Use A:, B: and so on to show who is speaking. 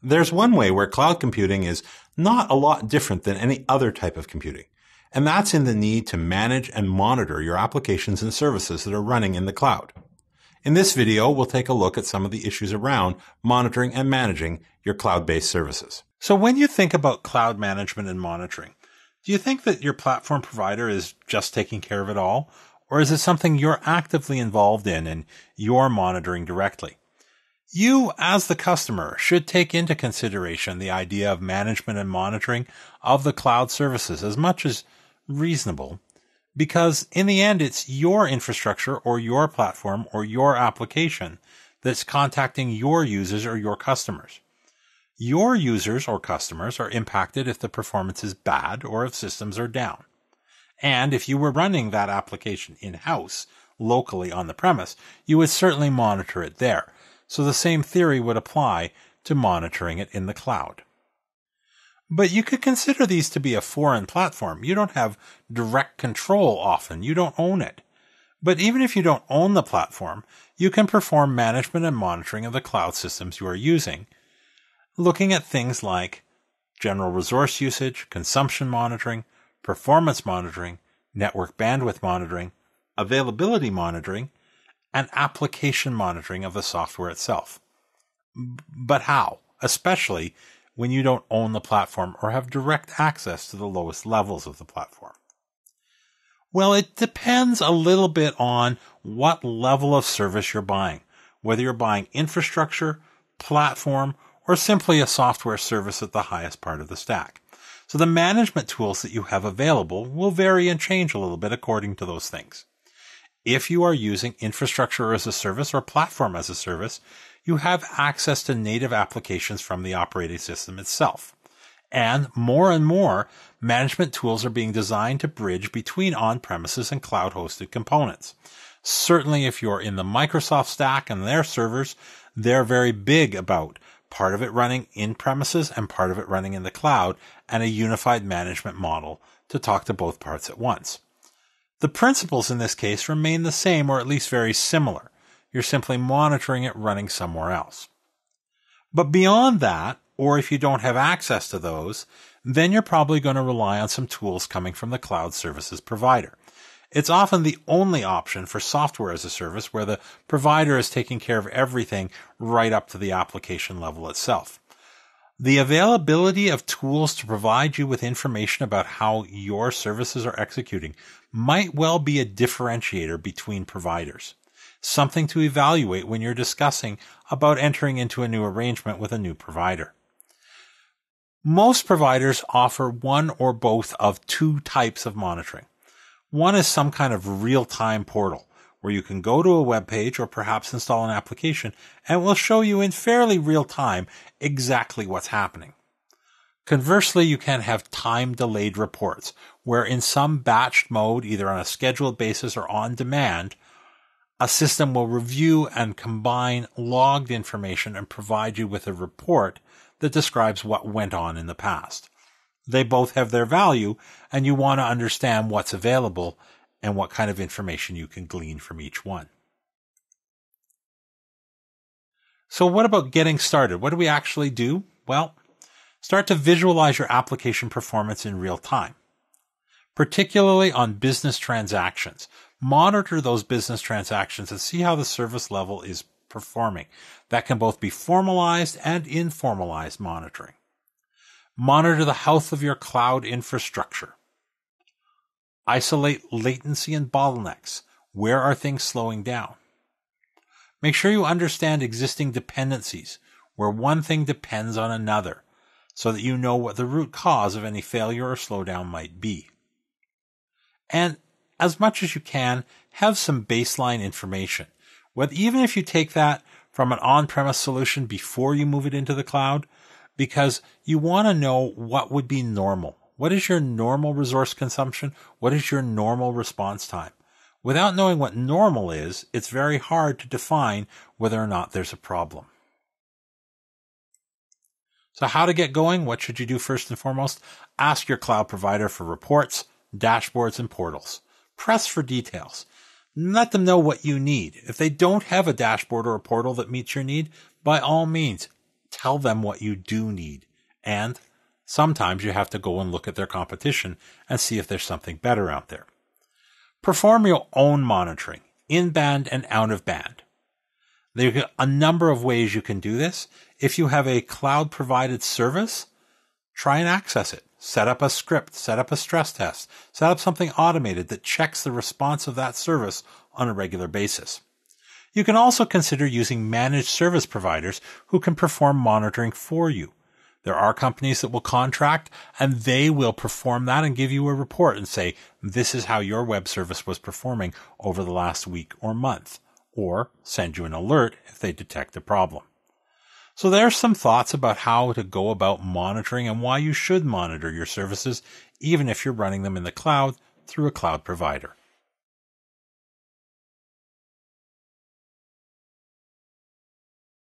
A: There's one way where cloud computing is not a lot different than any other type of computing, and that's in the need to manage and monitor your applications and services that are running in the cloud. In this video, we'll take a look at some of the issues around monitoring and managing your cloud-based services. So when you think about cloud management and monitoring, do you think that your platform provider is just taking care of it all? Or is it something you're actively involved in and you're monitoring directly? You, as the customer, should take into consideration the idea of management and monitoring of the cloud services as much as reasonable, because in the end, it's your infrastructure or your platform or your application that's contacting your users or your customers. Your users or customers are impacted if the performance is bad or if systems are down. And if you were running that application in-house, locally on the premise, you would certainly monitor it there. So the same theory would apply to monitoring it in the cloud. But you could consider these to be a foreign platform. You don't have direct control often. You don't own it. But even if you don't own the platform, you can perform management and monitoring of the cloud systems you are using, looking at things like general resource usage, consumption monitoring, performance monitoring, network bandwidth monitoring, availability monitoring, and application monitoring of the software itself. But how? Especially when you don't own the platform or have direct access to the lowest levels of the platform. Well, it depends a little bit on what level of service you're buying, whether you're buying infrastructure, platform, or simply a software service at the highest part of the stack. So the management tools that you have available will vary and change a little bit according to those things. If you are using infrastructure as a service or platform as a service, you have access to native applications from the operating system itself. And more, management tools are being designed to bridge between on-premises and cloud-hosted components. Certainly if you're in the Microsoft stack and their servers, they're very big about part of it running in-premises and part of it running in the cloud, and a unified management model to talk to both parts at once. The principles in this case remain the same, or at least very similar. You're simply monitoring it running somewhere else. But beyond that, or if you don't have access to those, then you're probably going to rely on some tools coming from the cloud services provider. It's often the only option for software as a service where the provider is taking care of everything right up to the application level itself. The availability of tools to provide you with information about how your services are executing might well be a differentiator between providers, something to evaluate when you're discussing about entering into a new arrangement with a new provider. Most providers offer one or both of two types of monitoring. One is some kind of real-time portal where you can go to a web page or perhaps install an application and it will show you in fairly real time exactly what's happening. Conversely, you can have time-delayed reports where in some batched mode, either on a scheduled basis or on demand, a system will review and combine logged information and provide you with a report that describes what went on in the past. They both have their value, and you want to understand what's available and what kind of information you can glean from each one. So what about getting started? What do we actually do? Well, start to visualize your application performance in real time, particularly on business transactions. Monitor those business transactions and see how the service level is performing. That can both be formalized and informalized monitoring. Monitor the health of your cloud infrastructure. Isolate latency and bottlenecks. Where are things slowing down? Make sure you understand existing dependencies, where one thing depends on another, so that you know what the root cause of any failure or slowdown might be. And as much as you can, have some baseline information. Even if you take that from an on-premise solution before you move it into the cloud, because you want to know what would be normal. What is your normal resource consumption? What is your normal response time? Without knowing what normal is, it's very hard to define whether or not there's a problem. So how to get going? What should you do first and foremost? Ask your cloud provider for reports, dashboards, and portals. Press for details. Let them know what you need. If they don't have a dashboard or a portal that meets your need, by all means, tell them what you do need. And sometimes you have to go and look at their competition and see if there's something better out there. Perform your own monitoring, in band and out of band. There are a number of ways you can do this. If you have a cloud provided service, try and access it. Set up a script, set up a stress test, set up something automated that checks the response of that service on a regular basis. You can also consider using managed service providers who can perform monitoring for you. There are companies that will contract and they will perform that and give you a report and say, this is how your web service was performing over the last week or month, or send you an alert if they detect a problem. So there's some thoughts about how to go about monitoring and why you should monitor your services, even if you're running them in the cloud through a cloud provider.